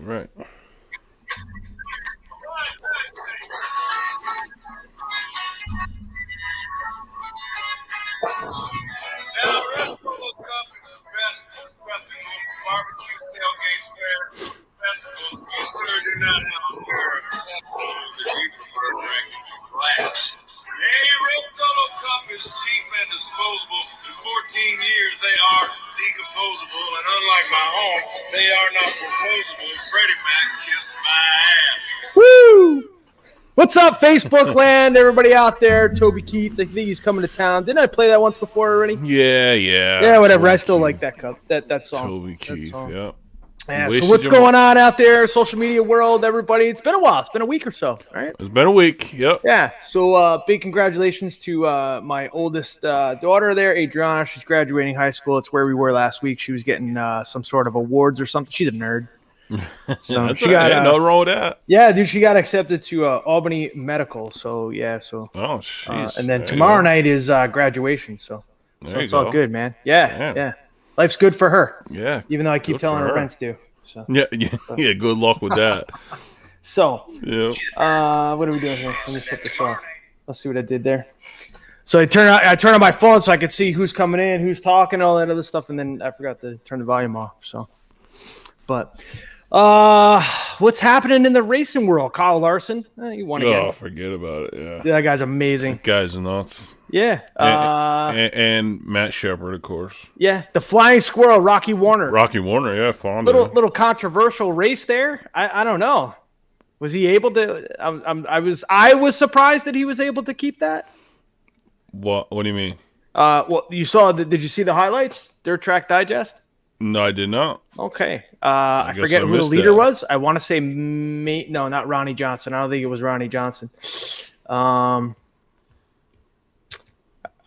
Right. Now, Wrestle Cup is the best weapon on barbecue tailgates fair festivals. You sir do not have a pair of tacos if you prefer drinking glass. Hey, Rosolo Cup is cheap and disposable. In 14 years, they are decomposable. And unlike my home, they are not proposable. Freddie Mac kissed my ass. Woo! What's up, Facebook land? Everybody out there, Toby Keith. I think he's coming to town. Didn't I play that once before already? Yeah. Yeah, whatever. Toby I still Keith. like that song. Toby Keith, yep. Yeah, so what's going on out there, social media world, everybody? It's been a while. It's been a week or so, right? It's been a week, yep. Yeah, so big congratulations to my oldest daughter there, Adriana. She's graduating high school. It's where we were last week. She was getting some sort of awards or something. She's a nerd. So she got nothing wrong with that. Yeah, dude, she got accepted to Albany Medical. So yeah, so oh, jeez. and then tomorrow night is graduation. So it's all good, man. Yeah. Life's good for her. Yeah, even though I keep telling her rent's due. So yeah. Good luck with that. So yeah, what are we doing here? Let me shut this off. Let's see what I did there. So I turn on my phone so I could see who's coming in, who's talking, all that other stuff, and then I forgot to turn the volume off. So, but. What's happening in the racing world? Kyle Larson, you won again. Oh, forget about it. Yeah, that guy's amazing. That guy's nuts. Yeah, and Matt Shepard, of course. Yeah, the Flying Squirrel, Rocky Warner. Yeah, fond little controversial race there. I don't know. Was he able to? I was surprised that he was able to keep that. What do you mean? Well, you saw. Did you see the highlights? Dirt Track Digest. No, I did not. Okay. I forget who the leader was. I want to say no, not Ronnie Johnson. I don't think it was Ronnie Johnson. I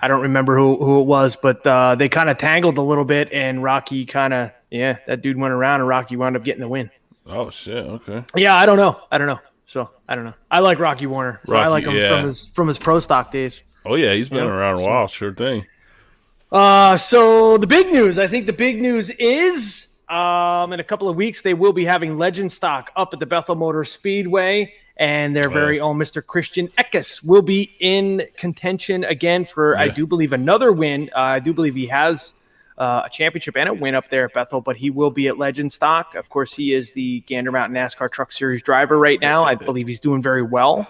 don't remember who it was, but they kind of tangled a little bit, and Rocky that dude went around, and Rocky wound up getting the win. Oh, shit. Okay. Yeah, I don't know. So, I don't know. I like Rocky Warner. So I like him from his pro stock days. Oh, yeah. He's been around a while. Sure thing. So the big news, I think the big news is in a couple of weeks, they will be having Legend Stock up at the Bethel Motor Speedway, and their very own Mr. Christian Eckes will be in contention again for, I do believe, another win. I do believe he has a championship and a win up there at Bethel, but he will be at Legend Stock. Of course, he is the Gander Mountain NASCAR Truck Series driver right now. I believe he's doing very well.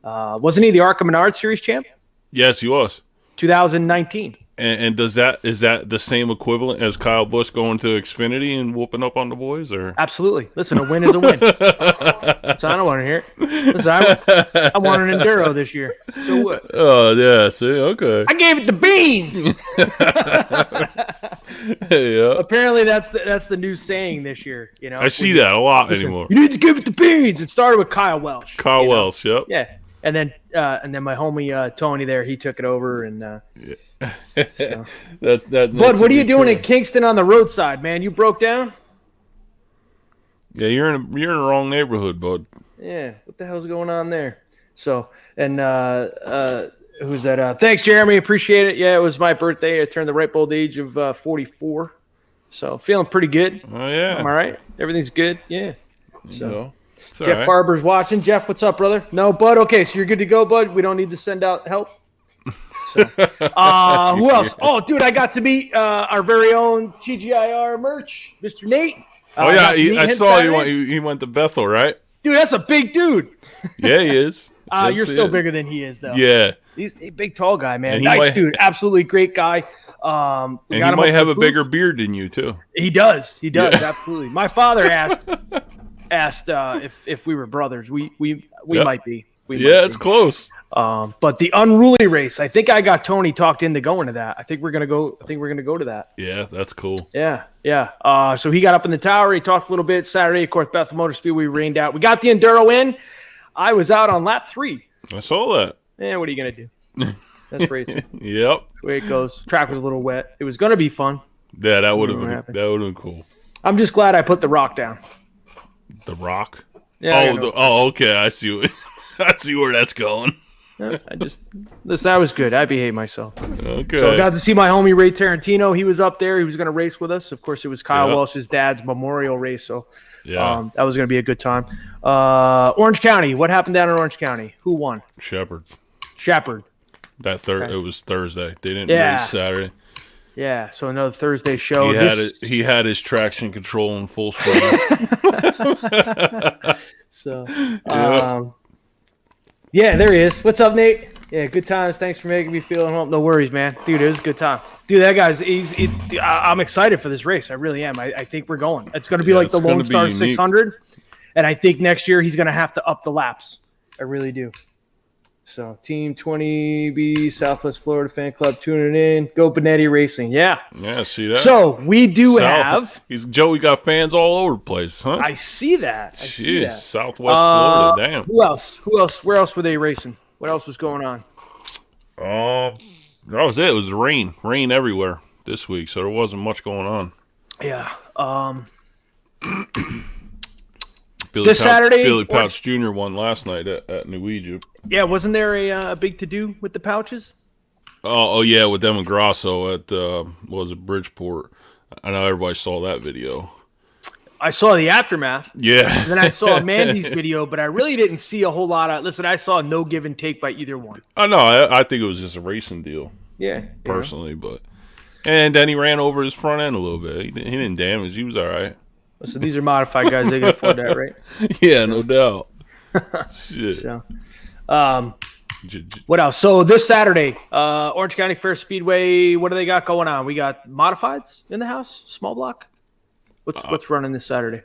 Wasn't he the ARCA Menard Series champ? Yes, he was. 2019. And is that the same equivalent as Kyle Busch going to Xfinity and whooping up on the boys? Or absolutely. Listen, a win is a win. So I don't want to hear it. Listen, I want an Enduro this year. So what? Oh yeah, see, okay. I gave it the beans. Yeah. Apparently, that's the new saying this year. You know, I see that a lot anymore. You need to give it the beans. It started with Kyle Welch. Welch, yep. Yeah, and then my homie Tony there, he took it over and. So. That's Bud, what are you doing in Kingston on the roadside, man? You broke down? Yeah, you're in the wrong neighborhood, bud. Yeah, what the hell's going on there? So, and who's that? Thanks, Jeremy. Appreciate it. Yeah, it was my birthday. I turned the ripe old age of 44. So, feeling pretty good. Oh, yeah. I'm all right. Everything's good. Yeah. So, Jeff Farber's watching. Jeff, what's up, brother? No, Bud? Okay, so you're good to go, Bud? We don't need to send out help? So, who else? Oh, dude, I got to meet our very own TGIR merch, Mr. Nate. Oh, yeah, I saw he went to Bethel, right? Dude, that's a big dude. Yeah, he is. You're still bigger than he is, though. Yeah. He's a big, tall guy, man. Nice dude. Absolutely great guy. And he might have a bigger beard than you, too. He does. Yeah. Absolutely. My father asked if we were brothers. We might be. It's close. But the unruly race, I think I got Tony talked into going to that. I think we're gonna go to that. Yeah, that's cool. Yeah. So he got up in the tower. He talked a little bit. Saturday, of course, Bethel Motor Speedway, we rained out. We got the Enduro in. I was out on lap 3. I saw that. Yeah, what are you gonna do? That's racing. Yep. That's the way it goes. Track was a little wet. It was gonna be fun. Yeah, that would have been cool. I'm just glad I put the rock down. The rock? Yeah. Okay. I see. I see where that's going. That was good. I behaved myself. Okay. So I got to see my homie Ray Tarantino. He was up there. He was going to race with us. Of course, it was Kyle Yep. Welsh's dad's memorial race. So Yeah. that was going to be a good time. Orange County. What happened down in Orange County? Who won? Shepherd. Okay. It was Thursday. They didn't Yeah. race Saturday. Yeah. So another Thursday show. He had his traction control in full swing. So, yeah, there he is. What's up, Nate? Yeah, good times. Thanks for making me feel at home. No worries, man. Dude, it was a good time. Dude, that guy's I'm excited for this race. I really am. I think we're going. It's going to be like the Lone Star 600, and I think next year he's going to have to up the laps. I really do. So, Team 20B Southwest Florida Fan Club tuning in. Go Bonetti Racing. Yeah. Yeah, see that? So, we do have. Joey got fans all over the place, huh? I see that. Jeez, Southwest Florida, damn. Who else? Where else were they racing? What else was going on? That was it. It was rain everywhere this week, so there wasn't much going on. Yeah. Saturday, Billy Pouch Jr. won last night at New Egypt. Yeah, wasn't there a big to-do with the pouches? Oh yeah, with them and Grasso at Bridgeport. I know everybody saw that video. I saw the aftermath. Yeah. And then I saw Mandy's video, but I really didn't see a whole lot of. Listen, I saw no give and take by either one. I know. I think it was just a racing deal. Yeah. Personally, but and then he ran over his front end a little bit. He didn't damage. He was all right. Listen, these are modified guys. They can afford that, right? Yeah, no doubt. Shit. So, what else? So this Saturday, Orange County Fair Speedway. What do they got going on? We got modifieds in the house, small block. What's running this Saturday?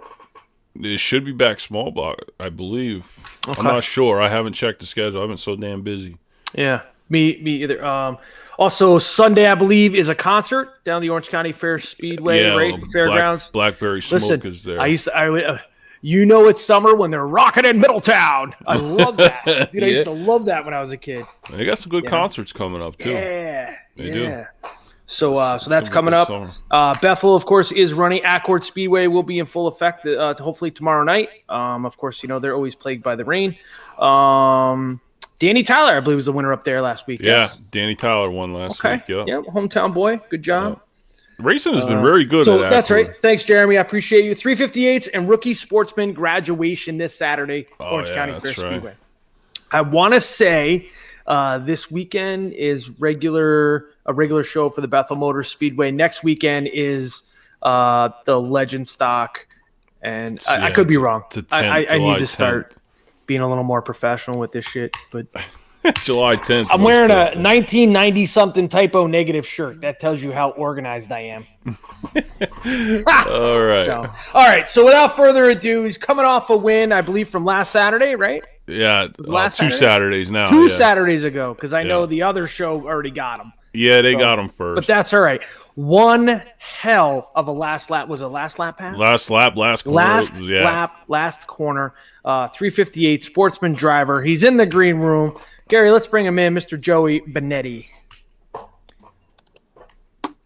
It should be back small block, I believe. Okay. I'm not sure. I haven't checked the schedule. I've been so damn busy. Yeah, me either. Also, Sunday, I believe, is a concert down the Orange County Fair Speedway, right? Fairgrounds. Blackberry Smoke is there. You know it's summer when they're rocking in Middletown. I love that. Dude, I used to love that when I was a kid. They got some good concerts coming up, too. Yeah. They do. So that's coming up. Bethel, of course, is running. Accord Speedway will be in full effect hopefully tomorrow night. Of course, they're always plagued by the rain. Danny Tyler, I believe, was the winner up there last week. Yeah, yes? Danny Tyler won last week. Yeah, hometown boy. Good job. Racing has been very good at that. That's right. Thanks, Jeremy. I appreciate you. 358s and rookie sportsman graduation this Saturday, Orange County Fair Speedway. I want to say this weekend is a regular show for the Bethel Motor Speedway. Next weekend is the Legend Stock, and I could be wrong. I need to start being a little more professional with this shit, but July 10th. I'm wearing a 1990 something typo negative shirt. That tells you how organized I am. All right. So without further ado, he's coming off a win, I believe, from last Saturday, right? Yeah, last two Saturdays now. Two Saturdays ago, because I know the other show already got him. Yeah, they got him first. But that's all right. One hell of a last lap. Was it last lap pass? Last corner. Last corner. 358 sportsman driver. He's in the green room. Gary, let's bring him in, Mr. Joey Bonetti.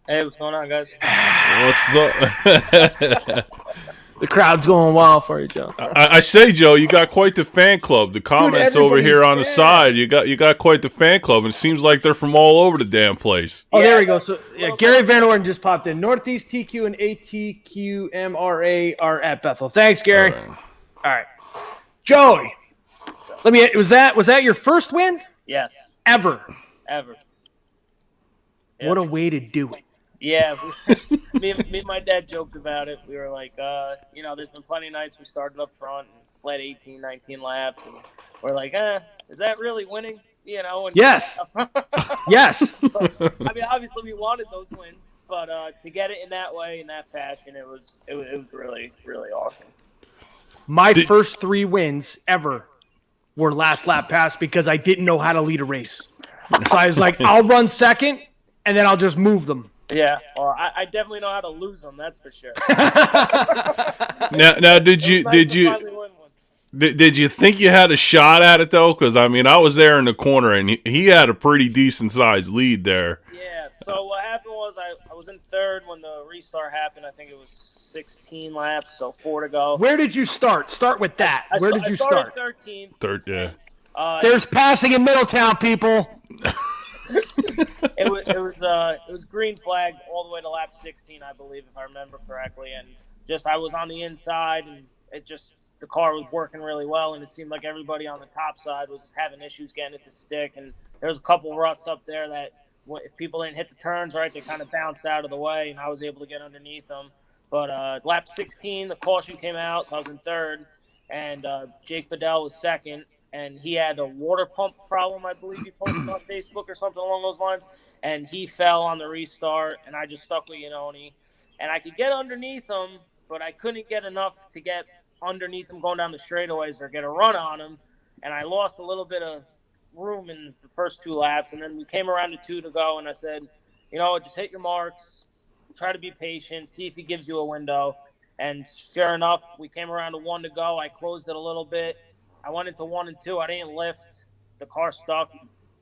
Hey, what's going on, guys? What's up? The crowd's going wild for you, Joe. I say, Joe, you got quite the fan club. The comments over here on the side, you got quite the fan club, and it seems like they're from all over the damn place. Oh, there we go. So Gary Van Orden just popped in. Northeast TQ and ATQMRA are at Bethel. Thanks, Gary. All right. Joey, was that your first win? Yes. Ever. Yes. What a way to do it. Yeah, me and my dad joked about it. We were like, there's been plenty of nights we started up front and led 18, 19 laps, and we're like, is that really winning? And yes. Yes. But, obviously we wanted those wins, but to get it in that way, in that fashion, it was really, really awesome. My first 3 wins ever were last lap pass because I didn't know how to lead a race. So I was like, I'll run second, and then I'll just move them. Yeah, well, I definitely know how to lose them. That's for sure. Now, did you think you had a shot at it though? Because I was there in the corner, and he had a pretty decent sized lead there. Yeah. So what happened was I was in third when the restart happened. I think it was 16 laps, so 4 to go. Where did you start? Start with that. Where did you start? I started 13th. Third, yeah. There's passing in Middletown, people. It was green flag all the way to lap 16, I believe, if I remember correctly. And just I was on the inside, and the car was working really well, and it seemed like everybody on the top side was having issues getting it to stick. And there was a couple ruts up there that if people didn't hit the turns right, they kind of bounced out of the way, and I was able to get underneath them. But lap 16, the caution came out, so I was in third, and Jake Bedell was second. And he had a water pump problem, I believe he posted on Facebook or something along those lines. And he fell on the restart, and I just stuck with Iannone. And I could get underneath him, but I couldn't get enough to get underneath him going down the straightaways or get a run on him. And I lost a little bit of room in the first 2 laps. And then we came around to 2 to go, and I said, just hit your marks, try to be patient, see if he gives you a window. And sure enough, we came around to 1 to go. I closed it a little bit. I went into 1 and 2. I didn't lift. The car stuck.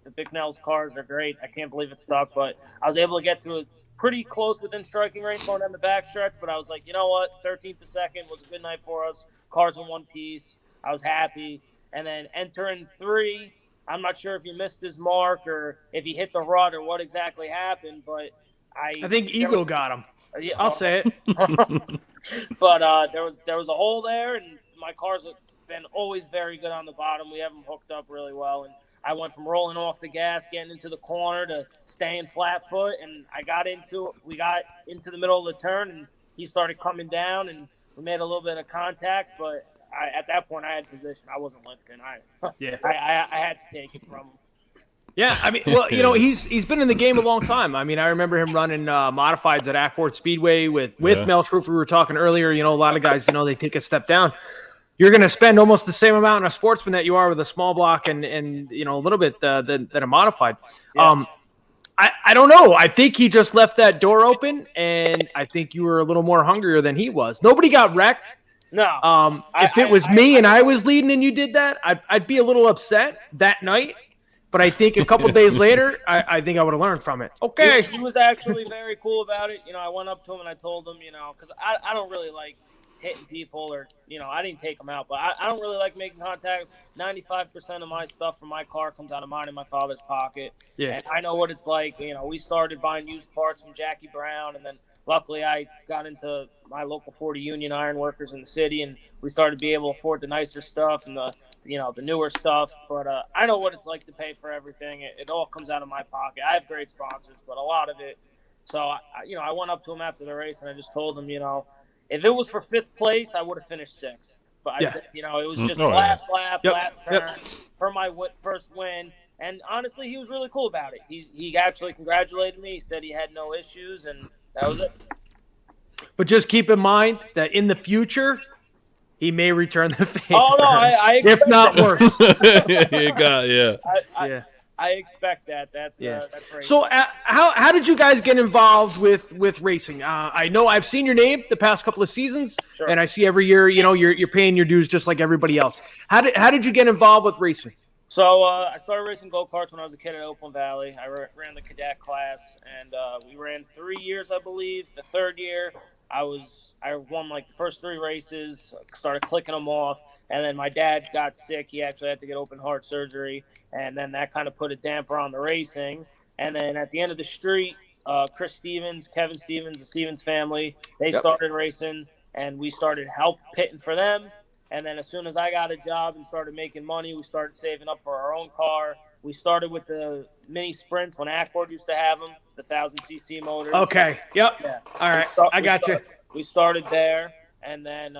The Bicknell's cars are great. I can't believe it stuck, but I was able to get to it pretty close within striking range going down the back stretch. But I was like, you know what? 13th to second was a good night for us. Cars in one piece. I was happy. And then entering 3, I'm not sure if he missed his mark or if he hit the rut or what exactly happened, but I think Eagle got him. I'll say it. But there was a hole there, and my car's been always very good on the bottom. We have them hooked up really well, and I went from rolling off the gas, getting into the corner, to staying flat foot, and we got into the middle of the turn, and he started coming down, and we made a little bit of contact, but at that point I had position. I wasn't lifting. I had to take it from him. Yeah, I mean, well, he's been in the game a long time. I mean, I remember him running modifieds at Accord Speedway with Melch Roof. We were talking earlier. A lot of guys, they take a step down. You're going to spend almost the same amount on a sportsman that you are with a small block and a little bit than a modified. Yeah. I don't know. I think he just left that door open, and I think you were a little more hungrier than he was. Nobody got wrecked. No. If it was me and I was leading and you did that, I'd be a little upset that night. But I think a couple days later, I think I would have learned from it. Okay. He was actually very cool about it. I went up to him and I told him, because I don't really like hitting people or, I didn't take them out, but I don't really like making contact. 95% of my stuff from my car comes out of mine in my father's pocket. Yeah. And I know what it's like. We started buying used parts from Jackie Brown, and then luckily I got into my local 40 Union Iron Workers in the city, and we started to be able to afford the nicer stuff and the newer stuff. But I know what it's like to pay for everything. It all comes out of my pocket. I have great sponsors, but a lot of it. So, I went up to him after the race, and I just told him, if it was for 5th place, I would have finished 6th. But I said, it was just last lap, last turn for my first win. And honestly, he was really cool about it. He actually congratulated me. He said he had no issues, and that was it. But just keep in mind that in the future, he may return the favor. Oh, no, I if not worse. I expect that. That's right. So how did you guys get involved with racing? I know I've seen your name the past couple of seasons, sure. And I see every year, you're paying your dues just like everybody else. How did you get involved with racing? So I started racing go-karts when I was a kid at Oakland Valley. I ran the cadet class, and we ran 3 years, I believe. The 3rd year, I won like the first 3 races, started clicking them off, and then my dad got sick. He actually had to get open heart surgery, and then that kind of put a damper on the racing. And then at the end of the street, Chris Stevens, Kevin Stevens, the Stevens family, they started racing, and we started pitting for them. And then as soon as I got a job and started making money, we started saving up for our own car. We started with the mini sprints when Accord used to have them, the 1,000cc motors. Okay. Yep. Yeah. All right. I got you. We started there, and then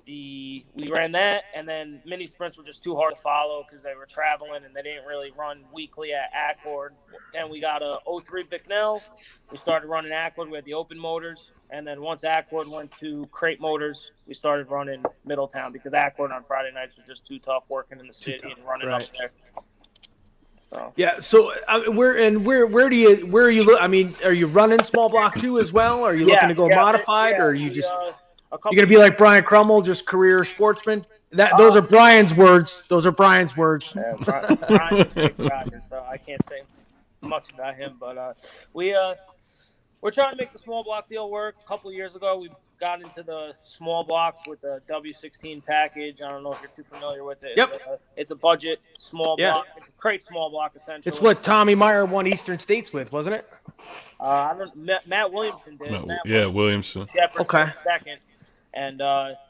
we ran that, and then mini sprints were just too hard to follow because they were traveling and they didn't really run weekly at Accord. Then we got a 03 Bicknell. We started running Accord. We had the open motors, and then once Accord went to crate motors, we started running Middletown because Accord on Friday nights was just too tough working in the city and running up there. So. Yeah. So where are you? I mean, are you running small block too as well? Are you looking to go modified, or are you just you're gonna be like Brian Crummell, just career sportsman? Those are Brian's words. Those are Brian's words. Yeah, Brian's a big guy, so I can't say much about him. But we we're trying to make the small block deal work. A couple of years ago, we got into the small blocks with the W16 package. I don't know if you're too familiar with it. Yep. It's a budget small block. It's a crate small block, essentially. It's what Tommy Meyer won Eastern States with, wasn't it? Matt Williamson did. Williamson. Shepard Okay. second. And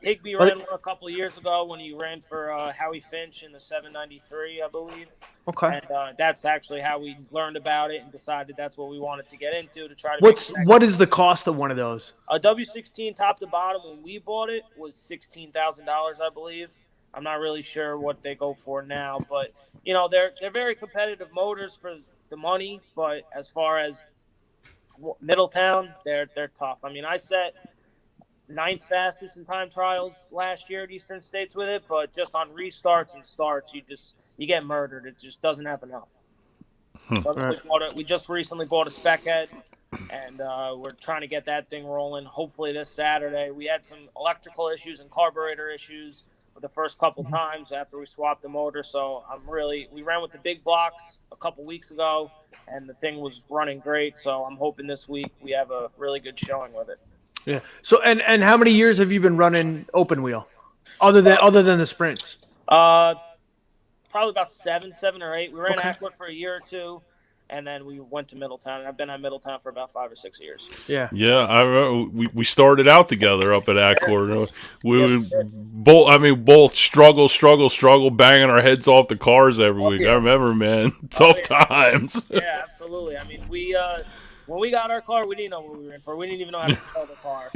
Higby ran one a couple of years ago when he ran for Howie Finch in the 793, I believe. Okay. And that's actually how we learned about it and decided that's what we wanted to get into to try to. What is the cost of one of those? A W16 top to bottom when we bought it was $16,000, I believe. I'm not really sure what they go for now, but they're very competitive motors for the money. But as far as Middletown, they're tough. I mean, I set 9th fastest in time trials last year at Eastern States with it, but just on restarts and starts, you get murdered. It just doesn't happen enough. We just recently bought a spec head, and we're trying to get that thing rolling. Hopefully this Saturday. We had some electrical issues and carburetor issues for the first couple times after we swapped the motor. So we ran with the big blocks a couple weeks ago, and the thing was running great. So I'm hoping this week we have a really good showing with it. Yeah. So and how many years have you been running open wheel, other than the sprints? Probably about seven or eight. We ran Ackwood for a year or two, and then we went to Middletown. And I've been at Middletown for about 5 or 6 years. Yeah. Yeah, I remember we started out together up at Ackwood. We would both struggle, banging our heads off the cars every week. I remember, man, tough times. Yeah, absolutely. I mean, when we got our car, we didn't know what we were in for. We didn't even know how to sell the car.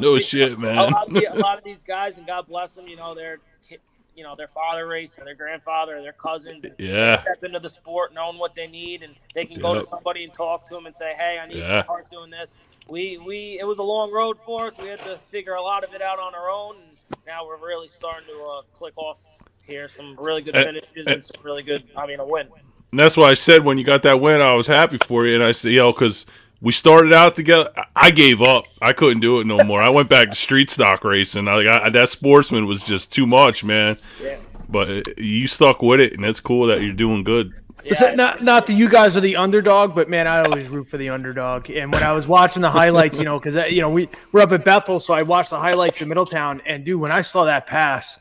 No shit, man. A lot of these guys, and God bless them, their father raced, or their grandfather, or their cousins. Yeah. They step into the sport knowing what they need, and they can go to somebody and talk to them and say, "Hey, I need my car doing this." It was a long road for us. We had to figure a lot of it out on our own, and now we're really starting to click off here. Some really good finishes and some really good, a win. And that's why I said when you got that win, I was happy for you. And I said, because we started out together. I gave up. I couldn't do it no more. I went back to street stock racing. That Sportsman was just too much, man. Yeah. But you stuck with it, and it's cool that you're doing good. Yeah, not that you guys are the underdog, but man, I always root for the underdog. And when I was watching the highlights, because we're up at Bethel, so I watched the highlights in Middletown. And dude, when I saw that pass.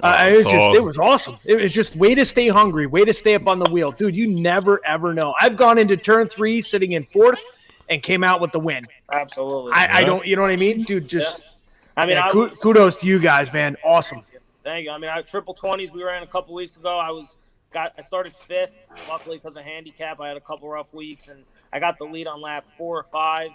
It was awesome. It was just way to stay hungry, way to stay up on the wheel. Dude, you never, ever know. I've gone into turn 3 sitting in 4th and came out with the win. Absolutely. I don't, you know what I mean? Dude, kudos to you guys, man. Awesome. Thank you. Triple 20s we ran a couple weeks ago. I started 5th, luckily because of handicap. I had a couple rough weeks, and I got the lead on lap 4 or 5,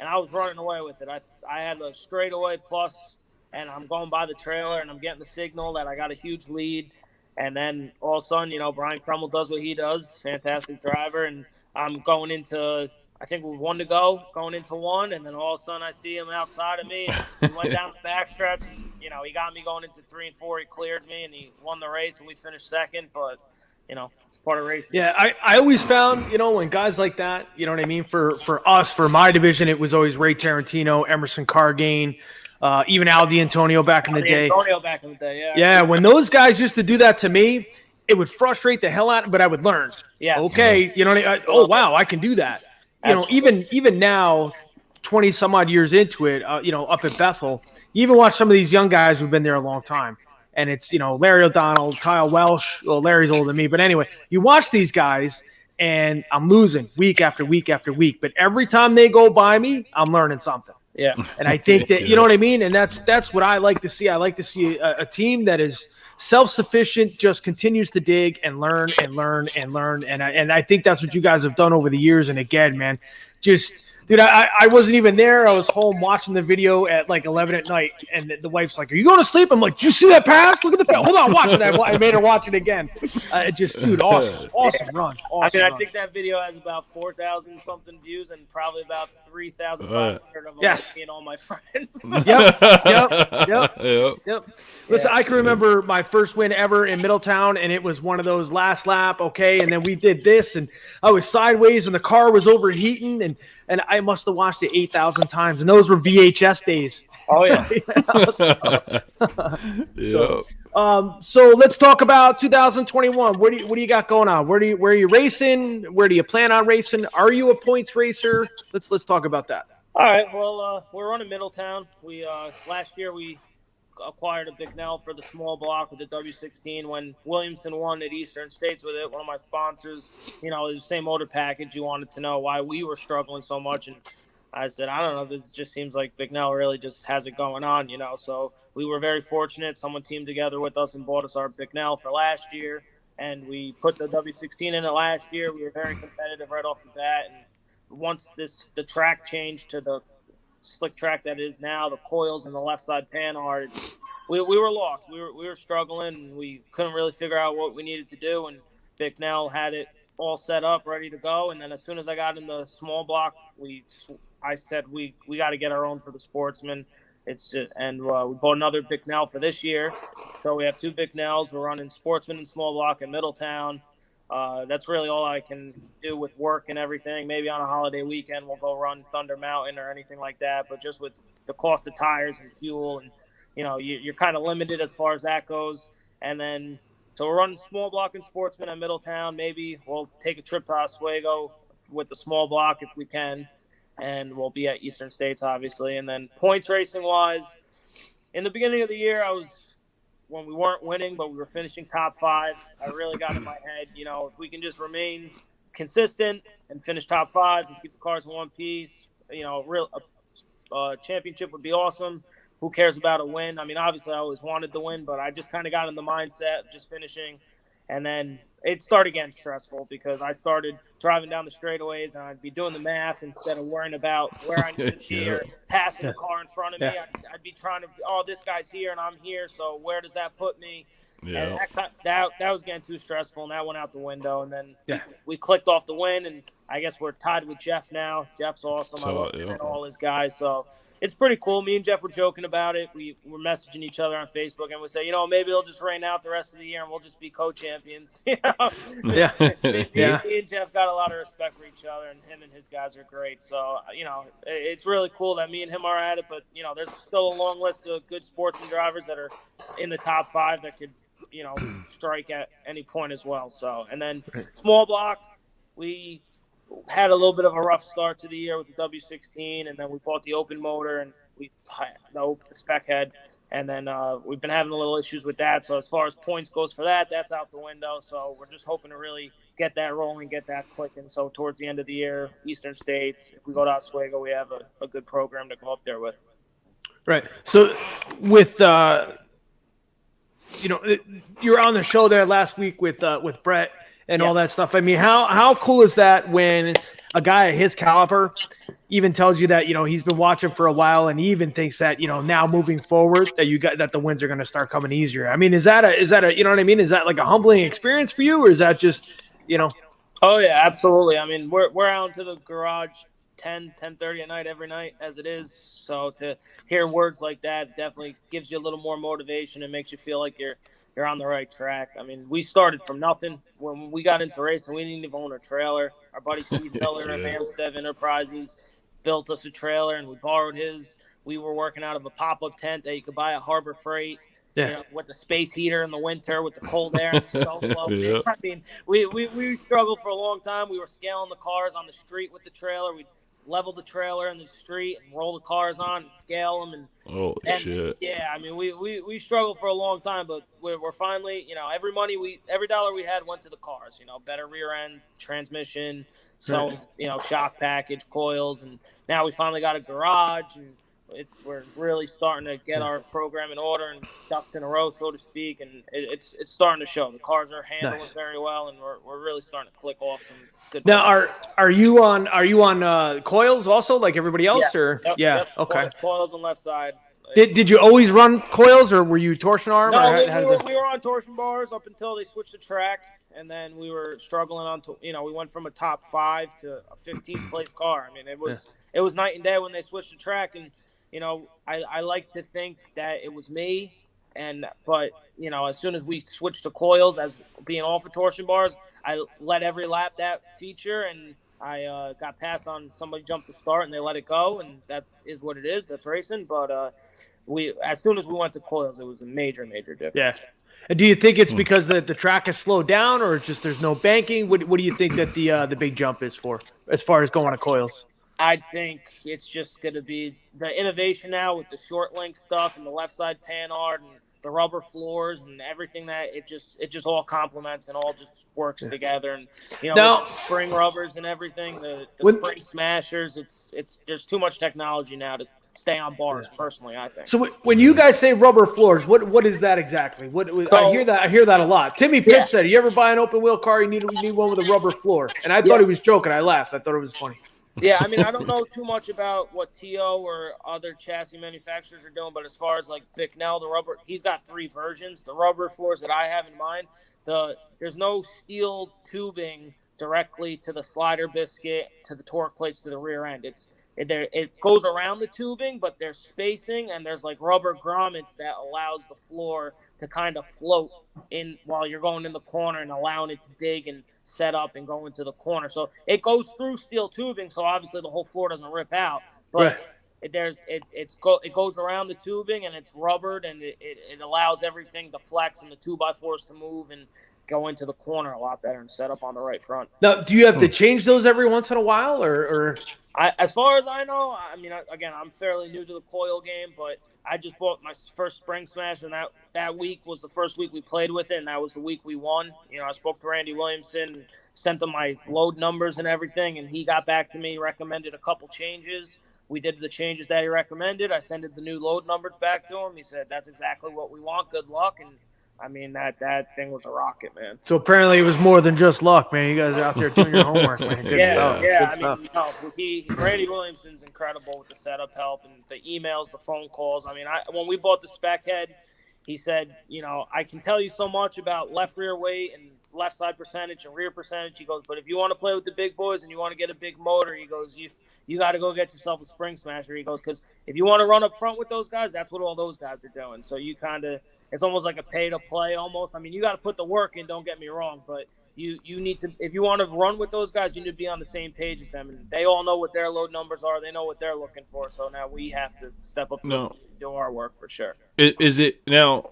and I was running away with it. I had a straightaway plus, and I'm going by the trailer, and I'm getting the signal that I got a huge lead. And then all of a sudden, Brian Crummell does what he does, fantastic driver, and I'm going into, I think with 1 to go, going into 1, and then all of a sudden I see him outside of me. And he went down the backstretch, and, he got me going into 3 and 4. He cleared me, and he won the race, and we finished second, but it's part of racing. Yeah, I always found, when guys like that, you know what I mean, for us, for my division, it was always Ray Tarantino, Emerson Cargain, even Al D'Antonio back in the day. Yeah, when those guys used to do that to me, it would frustrate the hell out of me, but I would learn. Yes. Okay, wow, I can do that. Even now, 20 some odd years into it, up at Bethel, you even watch some of these young guys who've been there a long time. And it's, Larry O'Donnell, Kyle Welsh. Well, Larry's older than me. But anyway, you watch these guys, and I'm losing week after week after week. But every time they go by me, I'm learning something. Yeah. And I think that, you know what I mean? And that's what I like to see. I like to see a team that is self-sufficient, just continues to dig and learn and learn and learn. And I think that's what you guys have done over the years. And again, man, just – dude, I wasn't even there. I was home watching the video at like 11 at night, and the wife's like, "Are you going to sleep?" I'm like, "Did you see that pass? Look at the pass. Hold on, watch it." I made her watch it again. Dude, awesome run. Awesome I think that video has about 4,000 something views and probably about 3,500 of them being all my friends. Yep. Listen, I can remember my first win ever in Middletown, and it was one of those last lap, okay, and then we did this, and I was sideways, and the car was overheating, and I must have watched it 8,000 times, and those were VHS days. Oh yeah. Yeah. So let's talk about 2021. What do you got going on? Where are you racing? Where do you plan on racing? Are you a points racer? Let's talk about that. All right. Well, we're running Middletown. We last year we acquired a Bicknell for the small block with the W16 when Williamson won at Eastern States with it. One of my sponsors, it was the same motor package. You wanted to know why we were struggling so much, and I said, I don't know. It just seems like Bicknell really just has it going on, So we were very fortunate. Someone teamed together with us and bought us our Bicknell for last year, and we put the W16 in it last year. We were very competitive right off the bat, and once the track changed to the slick track that is now, the coils and the left side pan are, we were lost. We were struggling, and we couldn't really figure out what we needed to do. And Bicknell had it all set up, ready to go. And then as soon as I got in the small block, I said we got to get our own for the Sportsman. It's just, and we bought another Bicknell for this year. So we have two Bicknells. We're running Sportsman and small block in Middletown. That's really all I can do with work and everything. Maybe on a holiday weekend we'll go run Thunder Mountain or anything like that. But just with the cost of tires and fuel, and you're kind of limited as far as that goes. And then so we're running small block and Sportsman at Middletown. Maybe we'll take a trip to Oswego with the small block if we can, and we'll be at Eastern States obviously. And then points racing wise, in the beginning of the year when we weren't winning, but we were finishing top 5, I really got in my head, if we can just remain consistent and finish top 5 and keep the cars in one piece, a championship would be awesome. Who cares about a win? I mean, obviously I always wanted to win, but I just kind of got in the mindset of just finishing. And then it started getting stressful because I started driving down the straightaways and I'd be doing the math instead of worrying about where I needed to be or passing the car in front of me. I'd be trying to, this guy's here and I'm here, so where does that put me? Yeah. And that was getting too stressful, and that went out the window. And then we clicked off the win, and I guess we're tied with Jeff now. Jeff's awesome. I love all his guys. So it's pretty cool. Me and Jeff were joking about it. We were messaging each other on Facebook, and we say, maybe it'll just rain out the rest of the year, and we'll just be co-champions. Me and Jeff got a lot of respect for each other, and him and his guys are great. So, it's really cool that me and him are at it. But, there's still a long list of good sportsman drivers that are in the top 5 that could, strike at any point as well. So, and then small block, we had a little bit of a rough start to the year with the W16, and then we bought the open motor and the spec head, and then we've been having a little issues with that. So as far as points goes for that, that's out the window. So we're just hoping to really get that rolling, get that clicking. So towards the end of the year, Eastern States, if we go to Oswego, we have a good program to go up there with. Right. So with you were on the show there last week with Brett and all that stuff. I mean, how cool is that when a guy of his caliber even tells you that, he's been watching for a while and he even thinks that, now moving forward that the wins are going to start coming easier. I mean, is that a, you know what I mean? Is that like a humbling experience for you, or is that just, Oh yeah, absolutely. I mean, we're out into the garage 10:30 at night every night as it is. So to hear words like that definitely gives you a little more motivation and makes you feel like you're on the right track. I mean, we started from nothing. When we got into racing, we didn't even own a trailer. Our buddy Steve Miller of Amstead Enterprises built us a trailer, and we borrowed his. We were working out of a pop-up tent that you could buy at Harbor Freight. With the space heater in the winter, with the cold air and the snow flow. I mean, we struggled for a long time. We were scaling the cars on the street with the trailer. We'd level the trailer in the street and roll the cars on and scale them. And shit. Yeah, I mean, we struggled for a long time, but we're finally, every dollar we had went to the cars. Better rear end, transmission, so shock package, coils, and now we finally got a garage, and we're really starting to get our program in order and ducks in a row, so to speak, and it's starting to show. The cars are handling very well, and we're really starting to click off some good. Now, are you on coils also like everybody else, or Yep. Okay, coils on left side. Did you always run coils, or were you torsion arm? No, we were on torsion bars up until they switched the track, and then we were struggling on. We went from a top 5 to a 15th place car. I mean, it was night and day when they switched the track, and I like to think that it was me, but as soon as we switched to coils as being off of torsion bars, I let every lap that feature, and I got passed on. Somebody jumped the start and they let it go, and that is what it is. That's racing. But as soon as we went to coils, it was a major difference. Yeah. And do you think it's because the track has slowed down, or just there's no banking? What do you think that the big jump is for, as far as going to coils? I think it's just going to be the innovation now with the short length stuff and the left side panhard and the rubber floors and everything that it just all complements and all just works together. And Now, with the spring rubbers and everything, the spring smashers, it's there's too much technology now to stay on bars. Personally, I think. So when you guys say rubber floors, what is that exactly? I hear that a lot. Timmy Pitch said, "You ever buy an open wheel car? You need one with a rubber floor." And I thought he was joking. I laughed. I thought it was funny. Yeah, I mean, I don't know too much about what T.O. or other chassis manufacturers are doing, but as far as like Bicknell, the rubber, he's got 3 versions. The rubber floors that I have in mind, there's no steel tubing directly to the slider biscuit, to the torque plates, to the rear end. It goes around the tubing, but there's spacing and there's like rubber grommets that allows the floor to kind of float in while you're going in the corner and allowing it to dig and set up and go into the corner. So it goes through steel tubing, so obviously the whole floor doesn't rip out. But it goes around the tubing and it's rubbered and it allows everything to flex and the 2x4s to move and go into the corner a lot better and set up on the right front. Now, do you have to change those every once in a while, or? As far as I know, I mean, again, I'm fairly new to the coil game, but I just bought my first spring smash, and that week was the first week we played with it, and that was the week we won. I spoke to Randy Williamson, sent him my load numbers and everything, and he got back to me, recommended a couple changes. We did the changes that he recommended. I sent the new load numbers back to him. He said, that's exactly what we want. Good luck. And I mean, that thing was a rocket, man. So apparently it was more than just luck, man. You guys are out there doing your homework, man. Good stuff. Yeah, Good stuff. Randy Williamson's incredible with the setup help and the emails, the phone calls. I mean, when we bought the spec head, he said, I can tell you so much about left rear weight and left side percentage and rear percentage. He goes, but if you want to play with the big boys and you want to get a big motor, he goes, you got to go get yourself a spring smasher. He goes, because if you want to run up front with those guys, that's what all those guys are doing. So you kind of, it's almost like a pay to play almost. I mean, you got to put the work in, don't get me wrong, but you need to, if you want to run with those guys, you need to be on the same page as them. And they all know what their load numbers are. They know what they're looking for. So now we have to step up and do our work for sure. Is it now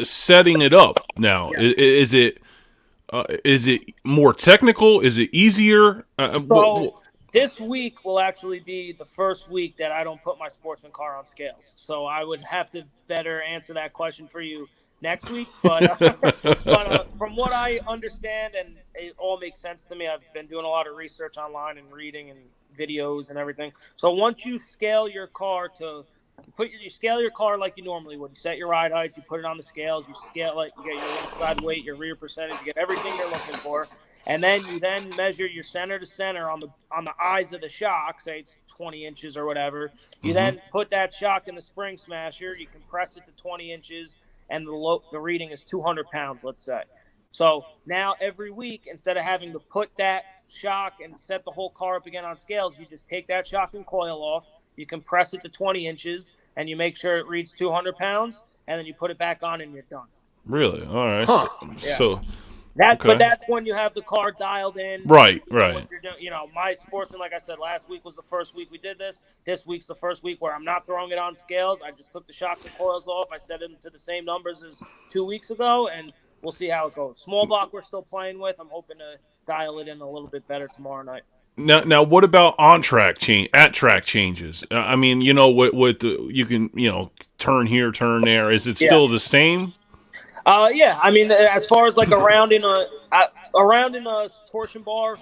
setting it up now? Yes. Is it more technical? Is it easier? This week will actually be the first week that I don't put my sportsman car on scales. So I would have to better answer that question for you next week. But, from what I understand, and it all makes sense to me, I've been doing a lot of research online and reading and videos and everything. So once you scale your car you scale your car like you normally would. You set your ride height, you put it on the scales, you scale it, you get your left side weight, your rear percentage, you get everything you're looking for. And then you measure your center to center on the eyes of the shock, say it's 20 inches or whatever. You then put that shock in the spring smasher, you compress it to 20 inches, and the reading is 200 pounds, let's say. So now every week, instead of having to put that shock and set the whole car up again on scales, you just take that shock and coil off, you compress it to 20 inches, and you make sure it reads 200 pounds, and then you put it back on and you're done. Really? All right. Huh. So But that's when you have the car dialed in. Right. My sportsman, like I said, last week was the first week we did this. This week's the first week where I'm not throwing it on scales. I just took the shocks and coils off. I set them to the same numbers as 2 weeks ago, and we'll see how it goes. Small block we're still playing with. I'm hoping to dial it in a little bit better tomorrow night. Now, what about at track changes? I mean, you can turn here, turn there. Is it still the same? Yeah. I mean, as far as like around in a torsion bar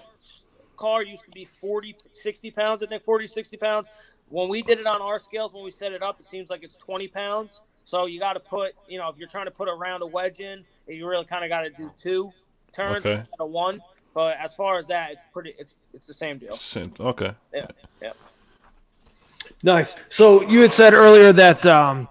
car used to be 40, 60 pounds. I think 40, 60 pounds. When we did it on our scales, when we set it up, it seems like it's 20 pounds. So you got to put, if you're trying to put a round of wedge in, you really kind of got to do 2 turns instead of 1. But as far as that, it's the same deal. Okay. Yeah. Nice. So you had said earlier that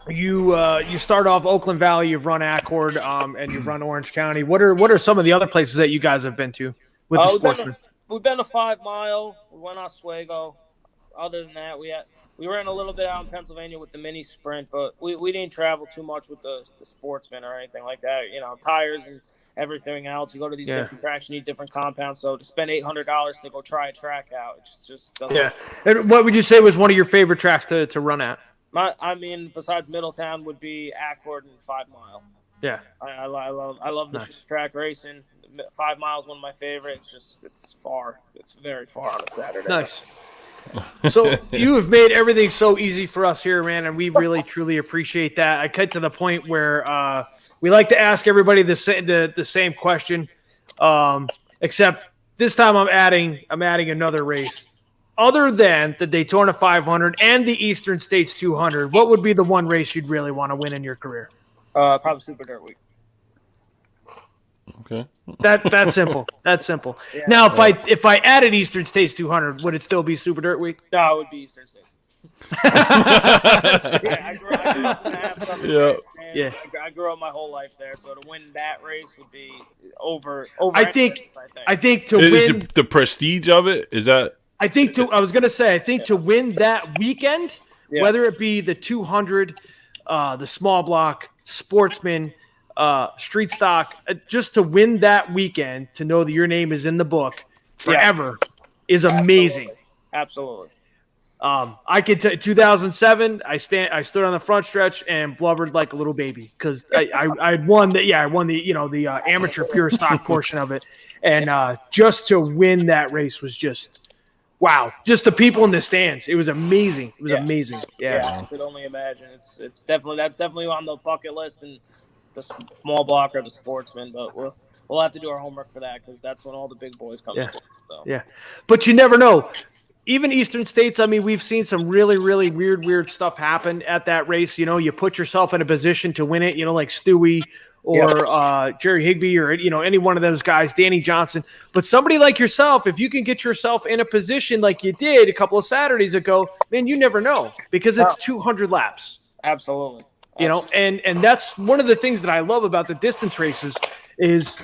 you start off Oakland Valley, you've run Accord, and you've run Orange County. What are some of the other places that you guys have been to with the sportsman? We've been to 5 Mile. We went Oswego. Other than that, we ran a little bit out in Pennsylvania with the mini sprint, but we didn't travel too much with the sportsman or anything like that. You know, tires and everything else. You go to these different tracks, you need different compounds. So to spend $800 to go try a track out, it just doesn't. Yeah. And what would you say was one of your favorite tracks to run at? I mean, besides Middletown, would be Accord and 5 Mile. Yeah. I love the track racing. 5 Miles, one of my favorites. It's far. It's very far on a Saturday. Nice. So you have made everything so easy for us here, man, and we really truly appreciate that. I cut to the point where we like to ask everybody the same question, except this time I'm adding another race. Other than the Daytona 500 and the Eastern States 200, what would be the one race you'd really want to win in your career? Probably Super Dirt Week. Okay. That's simple. That's simple. Yeah. Now, if I added Eastern States 200, would it still be Super Dirt Week? No, it would be Eastern States. I grew up in the half summer race, Yeah. I grew up my whole life there, so to win that race would be over. I think to Is win the prestige of it, is that? I think to win that weekend, whether it be the 200, the small block, sportsman, street stock, just to win that weekend, to know that your name is in the book forever is amazing. Absolutely. I could 2007. I stood on the front stretch and blubbered like a little baby because I won the the amateur pure stock portion of it, and just to win that race was just. Wow! Just the people in the stands. It was amazing. It was amazing. Yeah. I could only imagine. It's definitely on the bucket list and the small block or the sportsman. But we'll have to do our homework for that because that's when all the big boys come. So. Yeah, but you never know. Even Eastern States. I mean, we've seen some really, really weird stuff happen at that race. You know, you put yourself in a position to win it. You know, like Stewie or Jerry Higbee or any one of those guys, Danny Johnson. But somebody like yourself, if you can get yourself in a position like you did a couple of Saturdays ago, man, you never know because it's 200 laps. Absolutely. You know, and that's one of the things that I love about the distance races is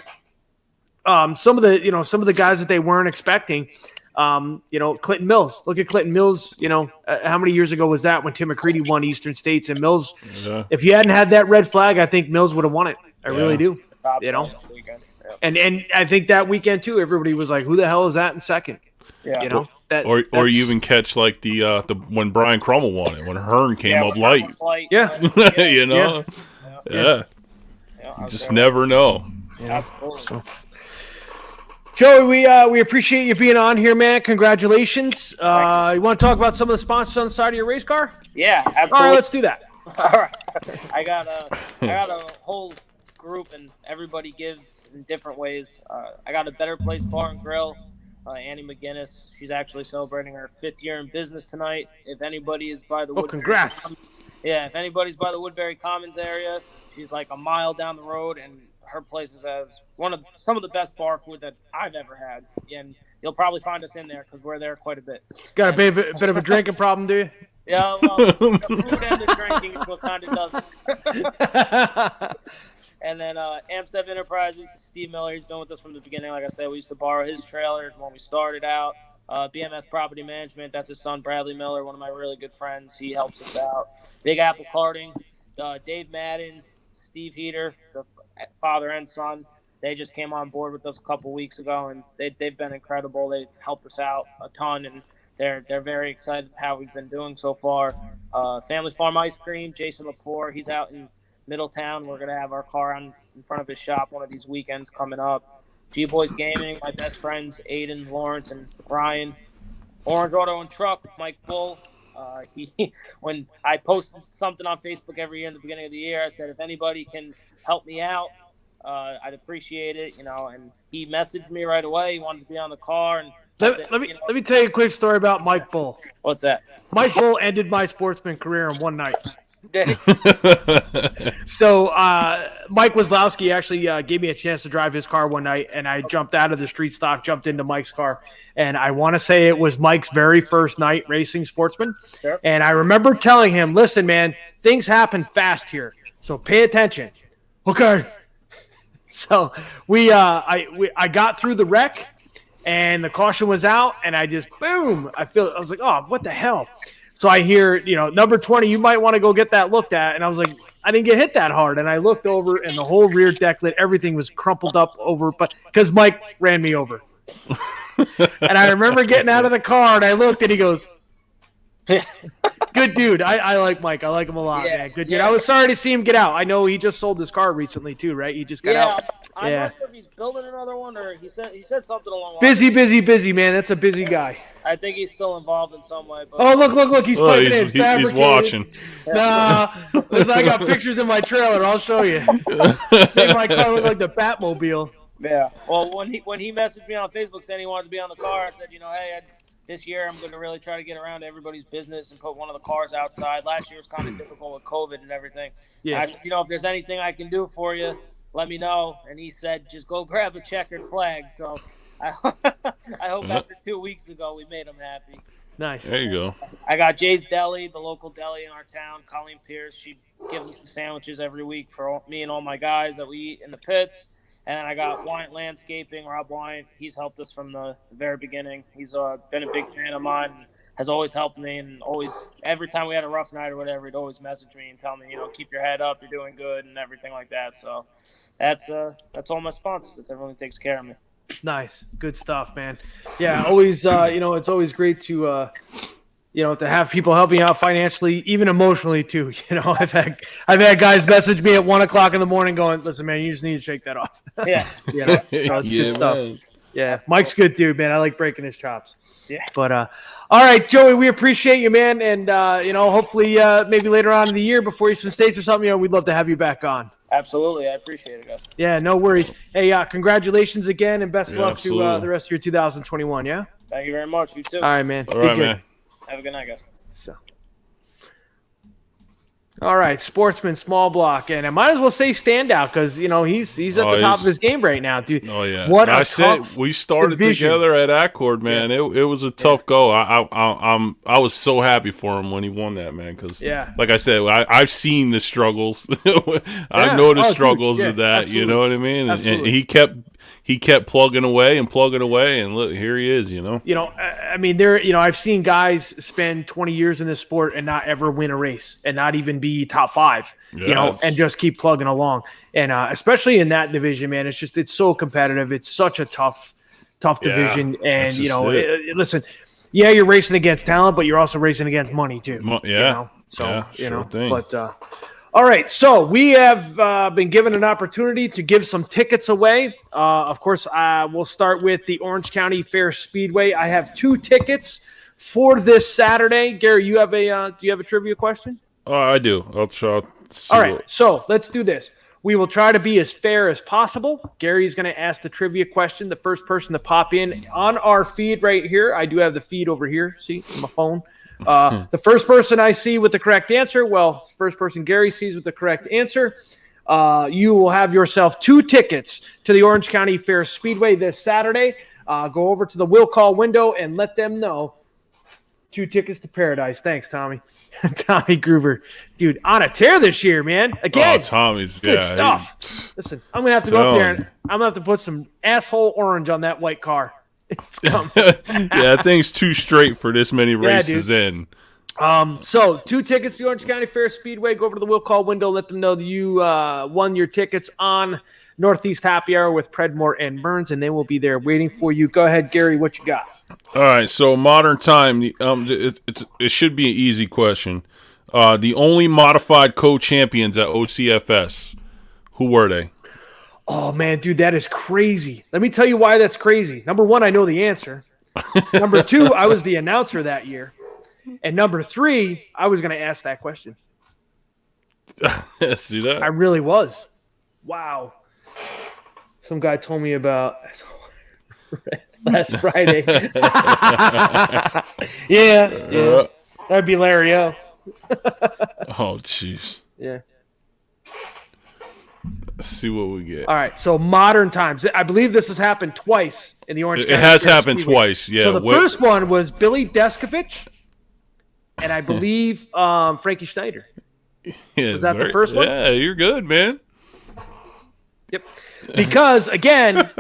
some of the guys that they weren't expecting. Clinton Mills. Look at Clinton Mills. How many years ago was that when Tim McCready won Eastern States? And Mills, if you hadn't had that red flag, I think Mills would have won it. I really do. Absolutely. And I think that weekend too, everybody was like, "Who the hell is that in second?" Yeah. Or you even catch like the when Brian Crummell won it when Hearn came up light. Yeah. You just never know. Yeah. So. Joey, we appreciate you being on here, man. Congratulations. You want to talk about some of the sponsors on the side of your race car? Yeah, absolutely. All right, let's do that. All right. I got a whole group, and everybody gives in different ways. I got a Better Place Bar and Grill. Annie McGinnis, she's actually celebrating her 5th year in business tonight. If anybody is by the congrats. If anybody's by the Woodbury Commons area, she's like a mile down the road, and her place has some of the best bar food that I've ever had, and you'll probably find us in there because we're there quite a bit. Got a bit of a drinking problem, do you? Yeah, well, the food and the drinking is what kind of does it. And then Amstef Enterprises, Steve Miller, he's been with us from the beginning. Like I said, we used to borrow his trailer when we started out. BMS Property Management, that's his son, Bradley Miller, one of my really good friends. He helps us out. Big Apple Karting, Dave Madden, Steve Heater, the father and son, they just came on board with us a couple weeks ago, and they've been incredible. They've helped us out a ton, and they're very excited how we've been doing so far. Family Farm Ice Cream, Jason Lepore, he's out in Middletown. We're gonna have our car in front of his shop one of these weekends coming up. G-Boys Gaming, my best friends Aiden, Lawrence, and Ryan. Orange Auto and Truck, Mike Bull. When I posted something on Facebook every year in the beginning of the year, I said if anybody can help me out, I'd appreciate it, and he messaged me right away. He wanted to be on the car, and let me tell you a quick story about Mike Bull. What's that? Mike Bull ended my sportsman career in one night. So Mike Wazlowski actually gave me a chance to drive his car one night, and I jumped out of the street stock, jumped into Mike's car, and I want to say it was Mike's very first night racing sportsman. Sure. And I remember telling him, listen, man, things happen fast here, so pay attention. Okay. So I got through the wreck, and the caution was out, and I just, boom, I was like, oh, what the hell? So I hear, number 20, you might want to go get that looked at. And I was like, I didn't get hit that hard. And I looked over, and the whole rear deck lid, everything was crumpled up over, but because Mike ran me over. And I remember getting out of the car, and I looked, and he goes, good dude. I like Mike. I like him a lot, man. Good dude. I was sorry to see him get out. I know he just sold his car recently too, right? He just got out. I'm not sure if he's building another one or he said something along the lines. Busy, man. That's a busy guy. I think he's still involved in some way. But... Oh, look. He's piping in. He's watching. Nah, listen, I got pictures in my trailer. I'll show you. Make my car look like the Batmobile. Yeah. Well, when he messaged me on Facebook saying he wanted to be on the car, I said, hey, this year I'm going to really try to get around to everybody's business and put one of the cars outside. Last year was kind of difficult with COVID and everything. Yeah. I said, if there's anything I can do for you, let me know. And he said, just go grab a checkered flag. So I hope after 2 weeks ago we made him happy. Nice. There you go. I got Jay's Deli, the local deli in our town. Colleen Pierce, she gives us the sandwiches every week for me and all my guys that we eat in the pits. And then I got Wyant Landscaping, Rob Wyant. He's helped us from the very beginning. He's been a big fan of mine and has always helped me. And always, every time we had a rough night or whatever, he'd always message me and tell me, keep your head up, you're doing good, and everything like that. So that's all my sponsors. That's everyone who takes care of me. Nice, good stuff, man. Yeah, always. It's always great to have people helping out financially, even emotionally too. I've had guys message me at 1:00 in the morning going, "Listen, man, you just need to shake that off." Yeah. So it's good stuff. Man. Yeah, Mike's good dude, man. I like breaking his chops. Yeah. But all right, Joey, we appreciate you, man, and hopefully maybe later on in the year before Eastern States or something, we'd love to have you back on. Absolutely, I appreciate it, guys. Yeah, no worries. Hey, congratulations again, and best luck absolutely. to the rest of your 2021. Yeah. Thank you very much. You too. All right, man. All right, man. Have a good night, guys. So, all right, Sportsman, small block, and I might as well say standout because he's at the top of his game right now, dude. Oh yeah, what I said we started together at Accord, man. Yeah. It was a tough go. I was so happy for him when he won that, man. Because like I said, I've seen the struggles. I know the struggles of that. Absolutely. You know what I mean? And he kept plugging away, and look, here he is. I mean, I've seen guys spend 20 years in this sport and not ever win a race, and not even be top 5. And just keep plugging along. And especially in that division, man, it's so competitive. It's such a tough division. And listen, you're racing against talent, but you're also racing against money too. Sure thing. But. All right, so we have been given an opportunity to give some tickets away. Of course, we'll start with the Orange County Fair Speedway. I have 2 tickets for this Saturday. Gary, do you have a trivia question? I do. I'll try. All right, so let's do this. We will try to be as fair as possible. Gary's going to ask the trivia question. The first person to pop in on our feed right here. I do have the feed over here. See, on my phone. The first person I see with the correct answer, first person Gary sees with the correct answer, you will have yourself 2 tickets to the Orange County Fair Speedway this Saturday. Go over to the will call window and let them know. 2 tickets to paradise. Thanks, Tommy. Tommy Groover. Dude, on a tear this year, man. Again. Oh, Tommy's good stuff. Listen, I'm going to have to go up there and I'm going to have to put some asshole orange on that white car. It's coming. That thing's too straight for this many races in. So 2 tickets to the Orange County Fair Speedway. Go over to the will call window. Let them know that you won your tickets on Northeast Happy Hour with Predmore and Burns, and they will be there waiting for you. Go ahead, Gary. What you got? All right. So modern time. It should be an easy question. The only modified co-champions at OCFS. Who were they? Oh, man, dude, that is crazy. Let me tell you why that's crazy. Number 1, I know the answer. Number 2, I was the announcer that year. And number 3, I was going to ask that question. See that? I really was. Wow. Some guy told me about last Friday. Yeah. That'd be Larry O. Oh, jeez. Yeah. Let's see what we get. All right, so modern times. I believe this has happened twice in the Orange County. It has happened twice, yeah. So the first one was Billy Deskovich, and I believe Frankie Schneider. Yeah, was that the first one? Yeah, you're good, man. Yep. Because, again,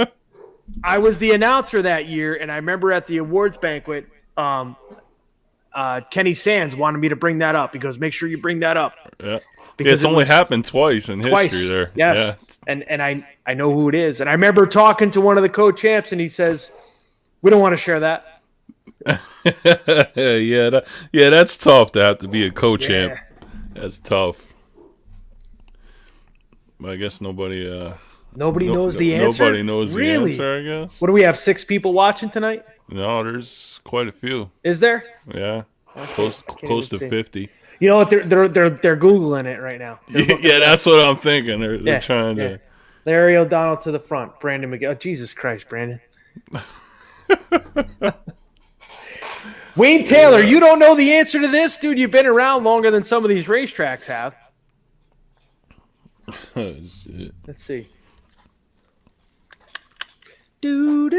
I was the announcer that year, and I remember at the awards banquet, Kenny Sands wanted me to bring that up. He goes, make sure you bring that up. Yeah. Because It's only happened twice in history there. Yes. And I know who it is. And I remember talking to one of the co-champs, and he says, we don't want to share that. Yeah, that's tough to have to be a co-champ. Yeah. That's tough. But I guess nobody knows the answer? Nobody knows the Really? answer, I guess. What do we have, 6 people watching tonight? No, there's quite a few. Is there? Yeah. Okay. Close to see. 50. You know what? They're Googling it right now. Yeah, that's what I'm thinking. They're trying to. Larry O'Donnell to the front. Brandon McGill. Oh, Jesus Christ, Brandon. Wayne Taylor, you don't know the answer to this? Dude, you've been around longer than some of these racetracks have. Shit. Let's see. Yeah,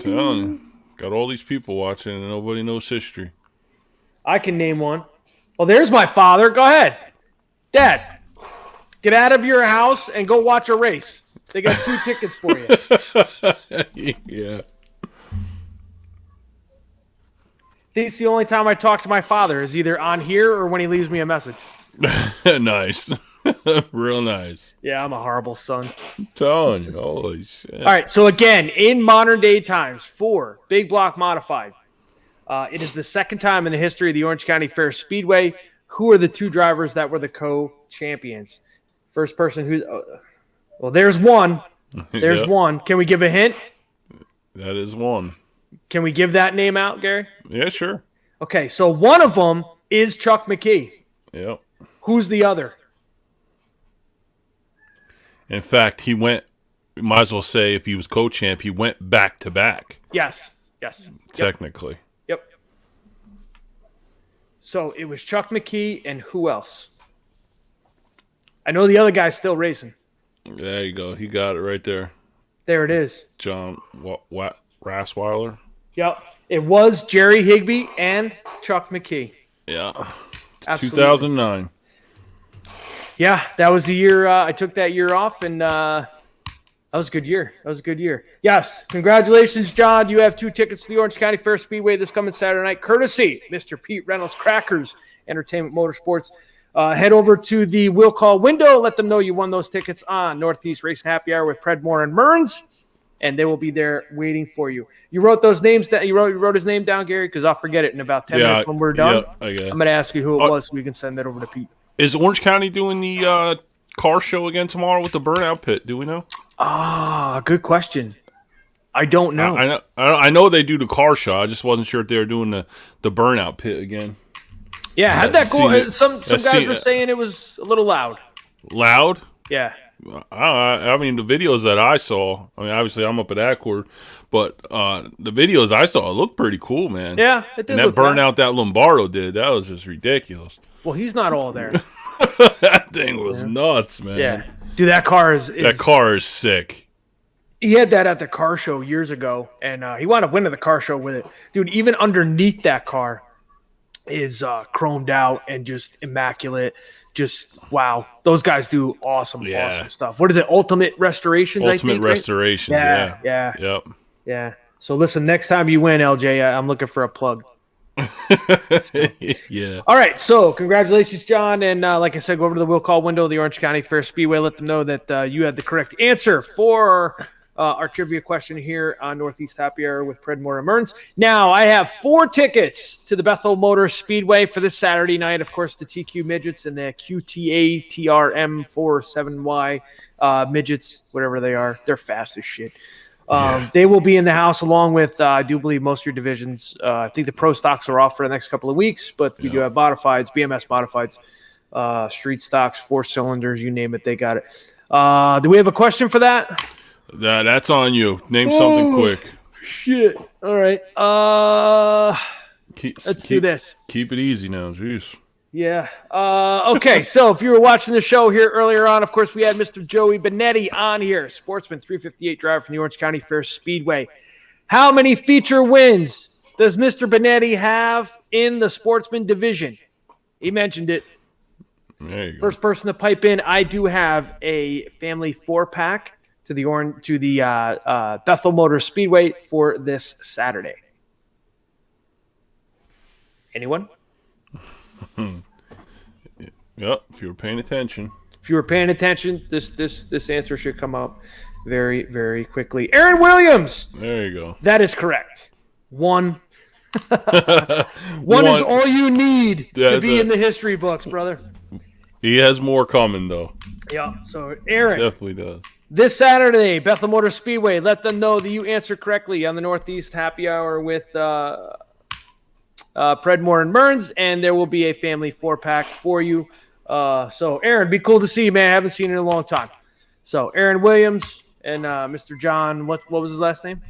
telling you. Got all these people watching and nobody knows history. I can name one. Oh, there's my father. Go ahead. Dad, get out of your house and go watch a race. They got 2 tickets for you. Yeah. This is the only time I talk to my father is either on here or when he leaves me a message. Nice. Real nice. Yeah, I'm a horrible son. I'm telling you. Holy shit. All right, so again, in modern day times, for Big Block Modified, it is the second time in the history of the Orange County Fair Speedway. Who are the 2 drivers that were the co-champions? First person who... well, there's one. There's Yep. one. Can we give a hint? That is one. Can we give that name out, Gary? Yeah, sure. Okay, so one of them is Chuck McKee. Yep. Who's the other? In fact, he went, we might as well say if he was co-champ, he went back to back, Yes. technically. Yep. So it was Chuck McKee and who else? I know the other guy's still racing. There you go. He got it right there. There it is. John Rassweiler. Yep. It was Jerry Higbee and Chuck McKee. Yeah. Absolutely. 2009. Yeah, that was the year I took that year off, and that was a good year. Yes, congratulations, John. You have 2 tickets to the Orange County Fair Speedway this coming Saturday night, courtesy Mr. Pete Reynolds Crackers Entertainment Motorsports. Head over to the will call window. Let them know you won those tickets on Northeast Racing Happy Hour with Predmore and Mearns, and they will be there waiting for you. You wrote those names down. You wrote his name down, Gary, because I'll forget it in about 10 minutes when we're done. Yeah, I get it. I'm going to ask you who it was so we can send that over to Pete. Is Orange County doing the car show again tomorrow with the burnout pit? Do we know? Good question. I don't know. I know they do the car show. I just wasn't sure if they were doing the burnout pit again. Yeah, how'd that go? It. Some guys were saying it was a little loud. Loud? Yeah. I mean, the videos that I saw, I mean, obviously I'm up at Accord, but the videos I saw, it looked pretty cool, man. Yeah, it did. And that burnout that Lombardo did, that was just ridiculous. Well, he's not all there. That thing was nuts, man. Yeah. Dude, that car is sick. He had that at the car show years ago, and he wound up winning the car show with it. Dude, even underneath that car is chromed out and just immaculate. Just, wow. Those guys do awesome stuff. What is it? Ultimate Restorations, I think? Ultimate Restorations, yeah. Yep. Yeah. So listen, next time you win, LJ, I'm looking for a plug. Yeah. All right, so congratulations, John, and like I said, go over to the will call window of the Orange County Fair Speedway. Let them know that you had the correct answer for our trivia question here on Northeast Happy Hour with Predmore and Mearns. Now, I have 4 tickets to the Bethel Motor Speedway for this Saturday night. Of course, the TQ Midgets and the QTA TRM47Y Midgets, whatever they are. They're fast as shit. They will be in the house along with, I do believe, most of your divisions. I think the pro stocks are off for the next couple of weeks, but we do have modifieds, BMS modifieds, street stocks, 4 cylinders, you name it, they got it. Do we have a question for that? That's on you. Name something quick. Shit. All right. Let's do this. Keep it easy now. Jeez. Yeah. Okay, so if you were watching the show here earlier on, of course, we had Mr. Joey Bonetti on here, sportsman, 358 driver from the Orange County Fair Speedway. How many feature wins does Mr. Bonetti have in the sportsman division? He mentioned it. There you go. First person to pipe in, I do have a family 4-pack to the Bethel Motor Speedway for this Saturday. Anyone? Yep, if you were paying attention. If you were paying attention, this answer should come up very, very quickly. Aaron Williams. There you go. That is correct. One. One is all you need to be in the history books, brother. He has more coming, though. Yeah. So, Aaron. Definitely does. This Saturday, Bethel Motor Speedway. Let them know that you answered correctly on the Northeast Happy Hour with Predmore and Mearns, and there will be a family 4-pack for you. So, Aaron, be cool to see you, man. I haven't seen you in a long time. So, Aaron Williams and Mr. John, what was his last name?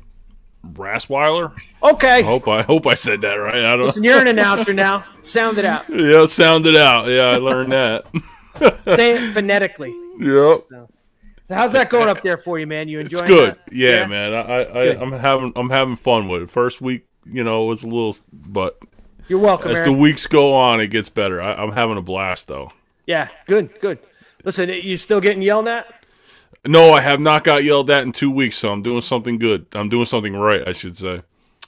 Brassweiler? Okay. I hope I said that right. I don't. Listen, you're an announcer now. Sound it out. Yeah, sound it out. Yeah, I learned that. Say it phonetically. Yep. So, how's that going up there for you, man? You enjoying It's good. that? Yeah, man. I'm having fun with it. First week, it was a little, but you're welcome. As Aaron. the weeks go on, it gets better. I'm having a blast, though. Yeah, good. Listen, you still getting yelled at? No, I have not got yelled at in 2 weeks, so I'm doing something good. I'm doing something right, I should say.